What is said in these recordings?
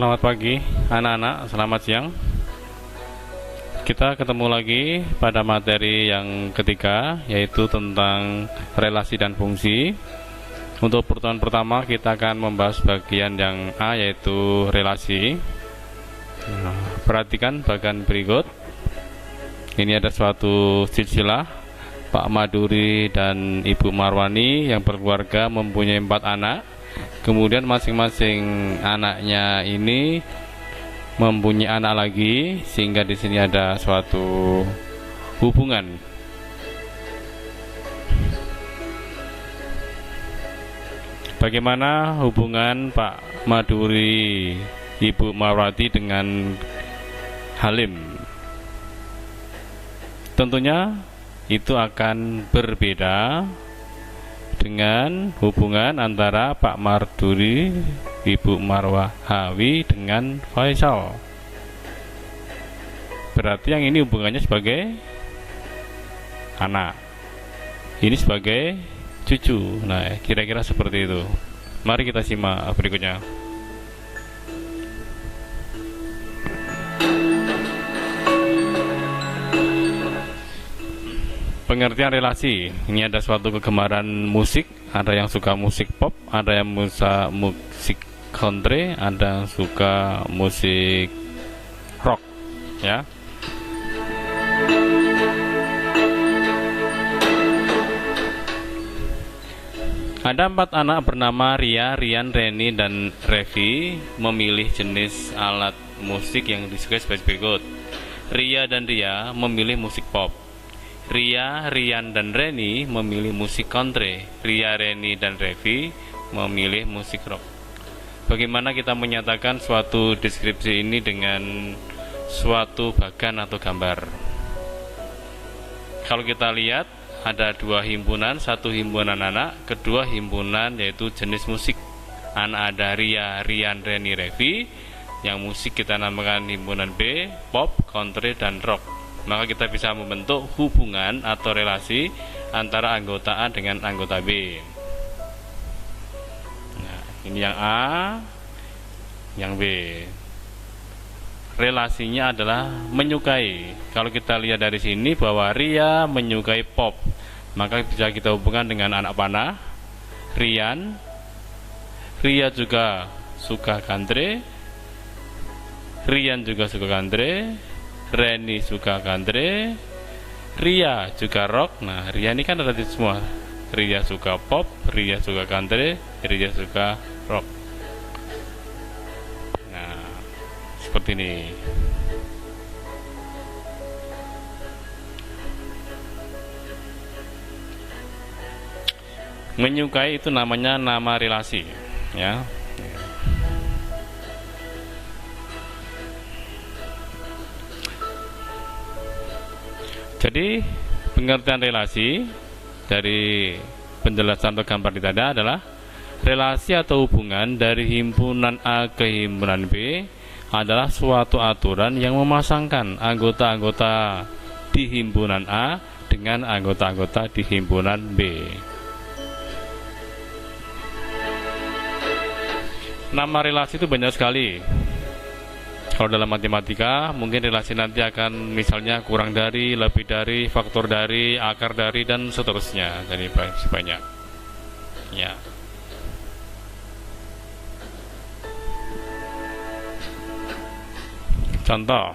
selamat pagi anak-anak, selamat siang. Kita ketemu lagi pada materi yang ketiga, yaitu tentang relasi dan fungsi. Untuk pertemuan pertama kita akan membahas bagian yang A, yaitu relasi. Perhatikan bagian berikut. Ini ada suatu silsilah. Pak Maduri dan Ibu Marwani yang berkeluarga mempunyai 4 anak. Kemudian masing-masing anaknya ini mempunyai anak lagi, sehingga di sini ada suatu hubungan. Bagaimana hubungan Pak Maduri, Ibu Marwati dengan Halim? Tentunya itu akan berbeda dengan hubungan antara Pak Maduri, Ibu Marwahawi dengan Faisal. Berarti yang ini hubungannya sebagai anak, ini sebagai cucu. Nah, kira-kira seperti itu. Mari kita simak berikutnya. Pengertian relasi. Ini ada suatu kegemaran musik, ada yang suka musik pop, ada yang suka musik country, ada yang suka musik rock, ya. Ada 4 anak bernama Ria, Rian, Reni, dan Revi memilih jenis alat musik yang disukai sebagai berikut. Ria dan Ria memilih musik pop. Ria, Rian, dan Reni memilih musik country. Ria, Reni, dan Revi memilih musik rock. Bagaimana kita menyatakan suatu deskripsi ini dengan suatu bagan atau gambar? Kalau kita lihat, ada 2 himpunan, satu himpunan anak, kedua himpunan yaitu jenis musik. Anak ada Ria, Rian, Reni, Revi. Yang musik kita namakan himpunan B, pop, country, dan rock. Maka kita bisa membentuk hubungan atau relasi antara anggota A dengan anggota B. Nah, ini yang A, yang B. Relasinya adalah menyukai. Kalau kita lihat dari sini bahwa Ria menyukai pop, maka bisa kita hubungkan dengan anak panah Rian. Ria juga suka country, Rian juga suka country, Reni suka country, Ria juga rock. Nah, Ria ini kan relatif semua. Ria suka pop, Ria suka country, Ria suka rock. Nah, seperti ini. Menyukai itu namanya nama relasi, ya. Jadi pengertian relasi dari penjelasan atau gambar di tadi adalah relasi atau hubungan dari himpunan A ke himpunan B adalah suatu aturan yang memasangkan anggota-anggota di himpunan A dengan anggota-anggota di himpunan B. Nama relasi itu banyak sekali. Kalau dalam matematika, mungkin relasi nanti akan misalnya kurang dari, lebih dari, faktor dari, akar dari, dan seterusnya. Jadi banyak. Ya. Contoh,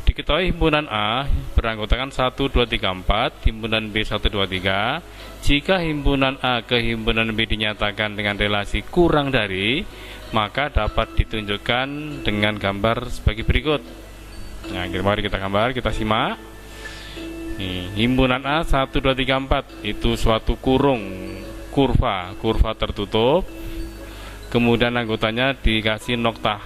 diketahui himpunan A beranggotakan 1, 2, 3, 4, himpunan B 1, 2, 3. Jika himpunan A ke himpunan B dinyatakan dengan relasi kurang dari, maka dapat ditunjukkan dengan gambar sebagai berikut. Nah, mari kita gambar, kita simak. Nih, himpunan A 1, 2, 3, 4 itu suatu kurva tertutup. Kemudian anggotanya dikasih noktah.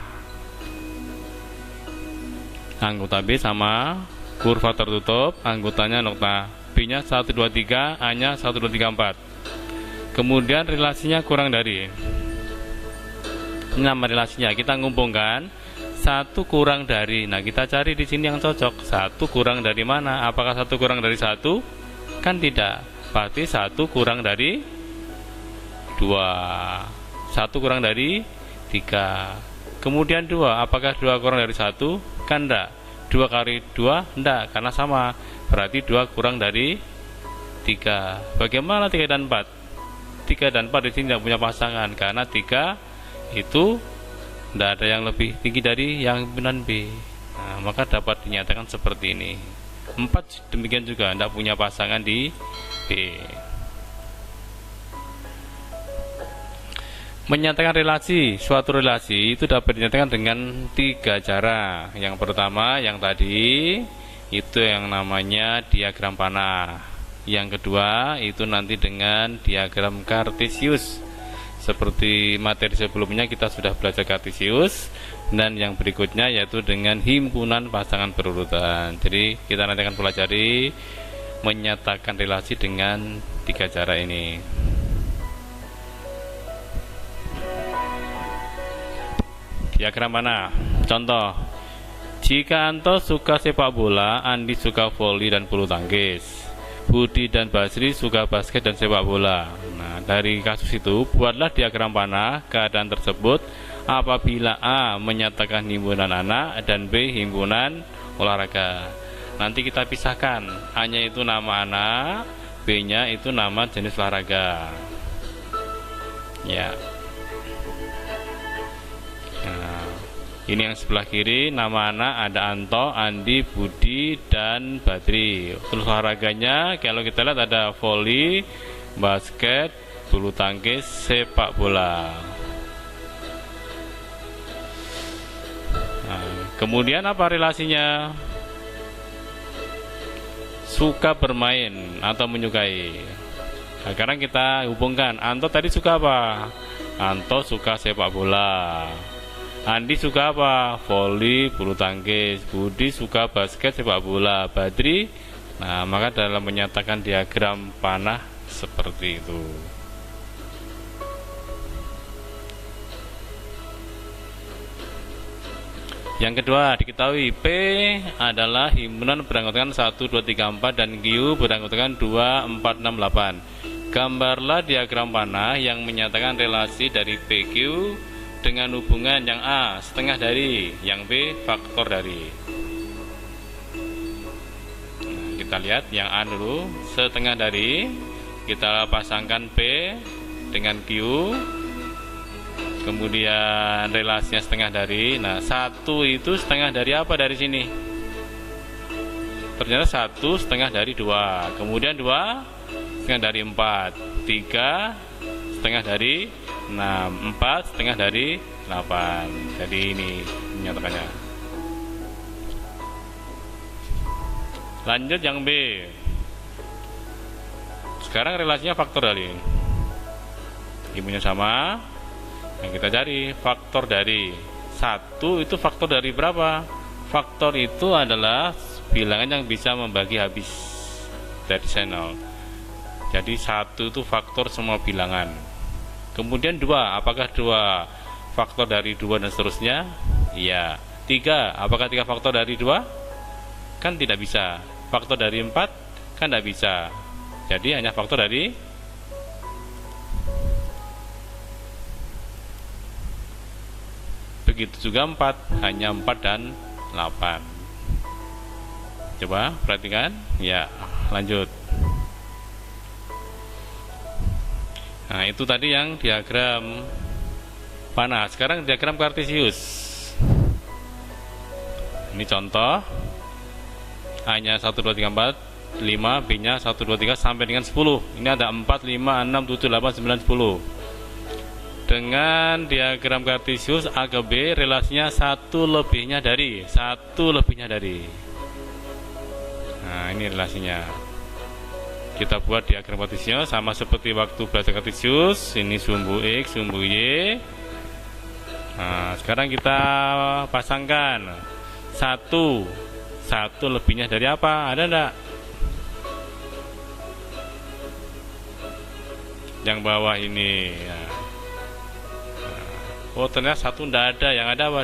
Anggota B sama kurva tertutup, anggotanya noktah. B-nya 1, 2, 3, A-nya 1, 2, 3, 4. Kemudian relasinya kurang dari. Nama relasinya kita ngumpulkan 1 kurang dari. Nah, kita cari di sini yang cocok. 1 kurang dari mana? Apakah 1 kurang dari 1? Kan tidak. Berarti 1 kurang dari 2. 1 kurang dari 3. Kemudian 2, apakah 2 kurang dari 1? Kan enggak. 2 kali 2 enggak, karena sama. Berarti 2 kurang dari 3. Bagaimana 3 dan 4? 3 dan 4 di sini tidak punya pasangan, karena 3 itu tidak ada yang lebih tinggi dari yang himpunan B. Nah, maka dapat dinyatakan seperti ini. 4 demikian juga tidak punya pasangan di B. Menyatakan relasi, suatu relasi itu dapat dinyatakan dengan 3 cara. Yang pertama, yang tadi itu yang namanya diagram panah. Yang kedua, itu nanti dengan diagram kartesius. Seperti materi sebelumnya kita sudah belajar kartesius. Dan yang berikutnya yaitu dengan himpunan pasangan berurutan. Jadi kita nanti akan pelajari menyatakan relasi dengan 3 cara ini. Diagram mana? Contoh, jika Anto suka sepak bola, Andi suka voli dan bulu tangkis, Budi dan Basri suka basket dan sepak bola. Nah, dari kasus itu buatlah diagram panah keadaan tersebut apabila A menyatakan himpunan anak dan B himpunan olahraga. Nanti kita pisahkan, A-nya itu nama anak, B-nya itu nama jenis olahraga. Ya. Nah, ini yang sebelah kiri nama anak ada Anto, Andi, Budi, dan Badri. Terus olahraganya kalau kita lihat ada voli, basket, bulu tangkis, sepak bola. Nah, kemudian apa relasinya? Suka bermain atau menyukai. Nah, sekarang kita hubungkan. Anto tadi suka apa? Anto suka sepak bola. Andi suka apa? Voli, bulu tangkis. Budi suka basket, sepak bola. Badri, nah maka dalam menyatakan diagram panah seperti itu. Yang kedua, diketahui P adalah himpunan beranggotakan 1, 2, 3, 4 dan Q beranggotakan 2, 4, 6, 8. Gambarlah diagram panah yang menyatakan relasi dari PQ dengan hubungan yang A setengah dari, yang B faktor dari. Nah, kita lihat yang A dulu, setengah dari. Kita pasangkan P dengan Q. Kemudian relasinya setengah dari. Nah, 1 itu setengah dari apa dari sini? Ternyata 1 setengah dari 2. Kemudian 2 setengah dari 4. 3 setengah dari 6, 4 setengah dari 8. Jadi ini menyatakannya. Lanjut yang B. Sekarang relasinya faktor dari. Ibunya sama. Yang kita cari faktor dari 1 itu faktor dari berapa? Faktor itu adalah bilangan yang bisa membagi habis dari 0. Jadi 1 itu faktor semua bilangan. Kemudian 2, apakah 2 faktor dari 2 dan seterusnya? Iya. 3, apakah 3 faktor dari 2? Kan tidak bisa. Faktor dari 4? Kan tidak bisa. Jadi hanya faktor dari begitu juga 4, hanya 4 dan 8. Coba perhatikan. Ya, lanjut. Nah, itu tadi yang diagram panah. Sekarang diagram kartesius. Ini contoh. A-nya 1, 2, 3, 4, 5, B-nya 1, 2, 3 sampai dengan 10. Ini ada 4, 5, 6, 7, 8, 9, 10. Dengan diagram kartesius A ke B relasinya 1 lebihnya dari. Nah, ini relasinya. Kita buat diagram kartesius sama seperti waktu belajar kartesius. Ini sumbu X, sumbu Y. Nah, sekarang kita pasangkan 1 lebihnya dari apa? Ada enggak? Yang bawah ini. Oh, ternyata 1 enggak ada. Yang ada apa?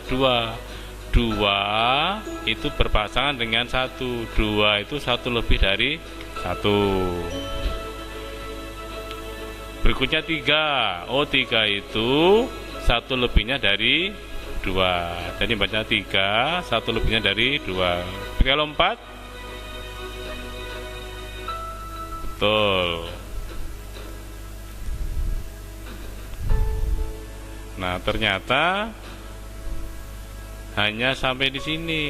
2 itu berpasangan dengan 1. 2 itu 1 lebih dari 1. Berikutnya 3. Oh, 3 itu 1 lebihnya dari 2. Jadi baca 3, 1 lebihnya dari 2. Kalau 4, betul. Nah, ternyata hanya sampai di sini.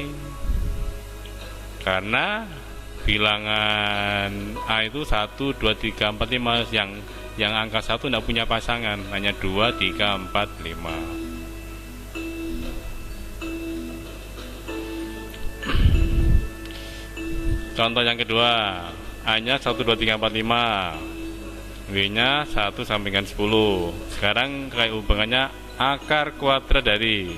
Karena bilangan A itu 1, 2, 3, 4, 5 yang angka 1 tidak punya pasangan, hanya 2, 3, 4, 5. Contoh yang kedua, A-nya 1, 2, 3, 4, 5, W-nya 1 sampai dengan 10. Sekarang kayak hubungannya akar kuadrat dari,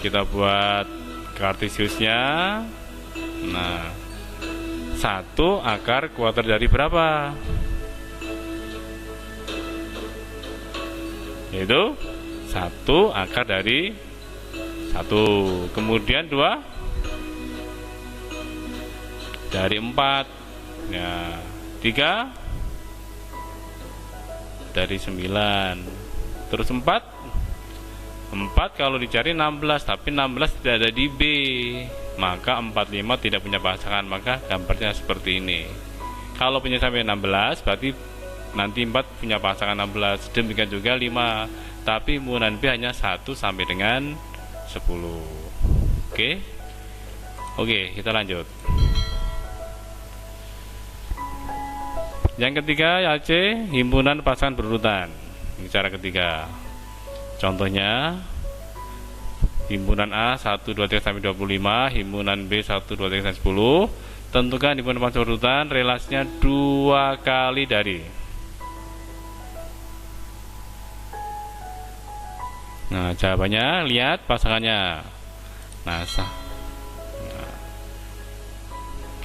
kita buat kartesiusnya. Nah, 1 akar kuadrat dari berapa? Yaitu 1 akar dari 1. Kemudian 2 dari 4, ya, 3 dari 9, terus 4 kalau dicari 16, tapi 16 tidak ada di B, maka 45 tidak punya pasangan, maka gambarnya seperti ini. Kalau punya sampai 16 berarti nanti 4 punya pasangan 16, demikian juga 5, tapi himpunan B hanya 1 sampai dengan 10. Oke, kita lanjut. Yang ketiga, ya C, himpunan pasangan berurutan. Ini cara ketiga. Contohnya, himpunan A 1, 2, 3 sampai 25, himpunan B 1, 2, 3 sampai 10. Tentukan himpunan pasangan berurutan, relasinya 2 kali dari. Nah, jawabannya lihat pasangannya. Nah,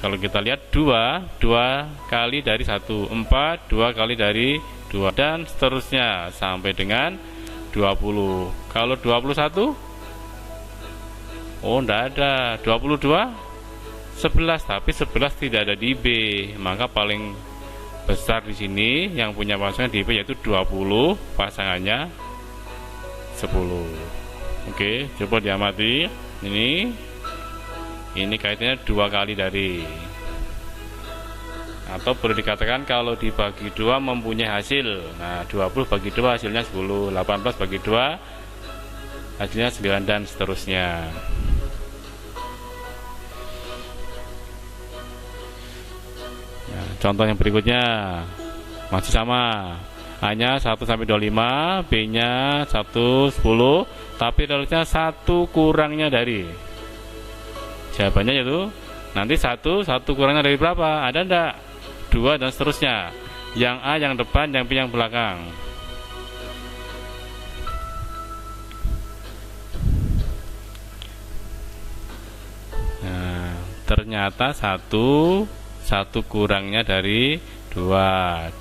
kalau kita lihat 2 kali dari 1, 4, 2 kali dari 2, dan seterusnya sampai dengan 20. Kalau 21, oh enggak ada. 22, 11, tapi 11 tidak ada di B, maka paling besar di sini yang punya pasangan di B yaitu 20, pasangannya 10. Oke, coba diamati. Ini kaitannya 2 kali dari, atau boleh dikatakan kalau dibagi 2 mempunyai hasil. Nah, 20 bagi 2 hasilnya 10, 18 bagi 2 hasilnya 9, dan seterusnya. Nah, contoh yang berikutnya masih sama, A-nya 1 sampai 25, B-nya 1, 10, tapi relasinya 1 kurangnya dari. Jawabannya yaitu nanti 1 kurangnya dari berapa? Ada enggak? 2 dan seterusnya. Yang A yang depan, yang B yang belakang. Nah, ternyata 1 kurangnya dari 2,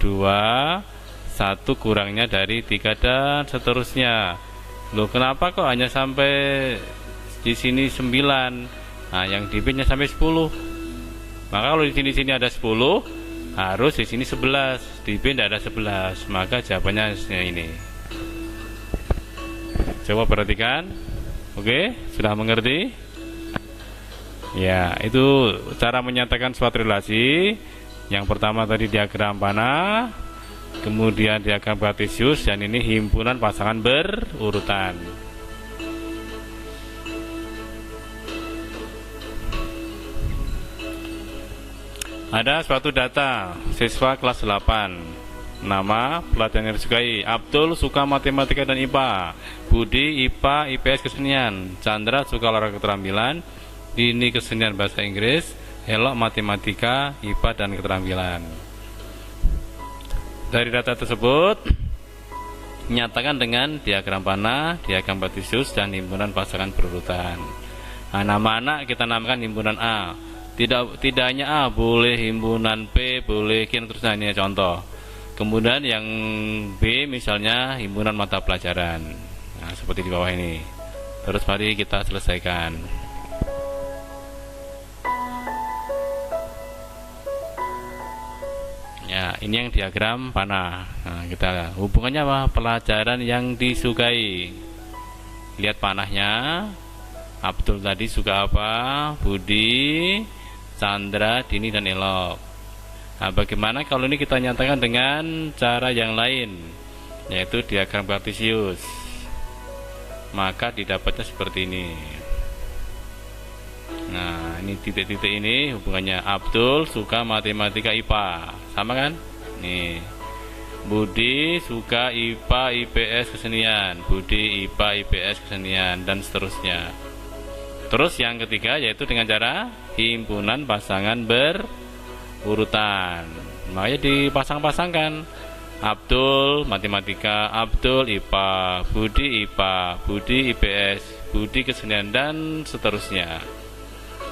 1 kurangnya dari 3, dan seterusnya. Loh, kenapa kok hanya sampai di sini 9? Nah, yang di B-nya sampai 10. Maka kalau di sini ada 10, harus di sini 11. Di B tidak ada 11, maka jawabannya ini. Coba perhatikan. Oke, sudah mengerti? Ya, itu cara menyatakan suatu relasi. Yang pertama tadi diagram panah, kemudian diagram kartesius, dan ini himpunan pasangan berurutan. Ada suatu data siswa kelas 8. Nama, pelajaran yang disukai: Abdul suka matematika dan IPA, Budi IPA, IPS kesenian, Chandra suka olahraga keterampilan, Dini kesenian bahasa Inggris, Elok matematika, IPA dan keterampilan. Dari data tersebut, nyatakan dengan diagram panah, diagram kartesius, dan himpunan pasangan berurutan. Nah, nama anak kita namakan himpunan A. Tidak hanya A, boleh himpunan P, boleh Q, terus ini contoh. Kemudian yang B misalnya himpunan mata pelajaran. Nah, seperti di bawah ini. Terus mari kita selesaikan. Ya, ini yang diagram panah. Nah, kita hubungannya apa? Pelajaran yang disukai. Lihat panahnya. Abdul tadi suka apa? Budi, Chandra, Dini, dan Elok. Nah, bagaimana kalau ini kita nyatakan dengan cara yang lain, yaitu diagram kartesius? Maka didapatnya seperti ini. Nah, ini titik-titik ini hubungannya. Abdul suka matematika IPA, sama kan? Nih. Budi suka IPA IPS kesenian, Budi IPA IPS kesenian, dan seterusnya. Terus yang ketiga yaitu dengan cara himpunan pasangan berurutan. Makanya dipasang-pasangkan. Abdul matematika, Abdul IPA, Budi IPA, Budi IPS, Budi kesenian, dan seterusnya.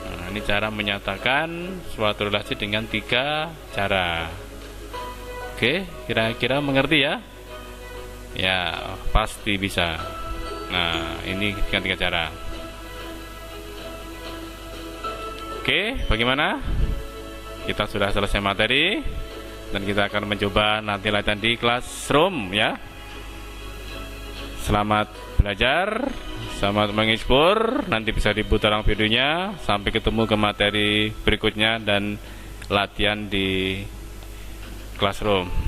Nah, ini cara menyatakan suatu relasi dengan 3 cara. Oke, kira-kira mengerti ya? Ya, pasti bisa. Nah, ini dengan 3 cara. Oke, bagaimana? Kita sudah selesai materi dan kita akan mencoba nanti latihan di classroom ya. Selamat belajar, selamat mengeksplor. Nanti bisa diputar ulang videonya. Sampai ketemu ke materi berikutnya dan latihan di classroom.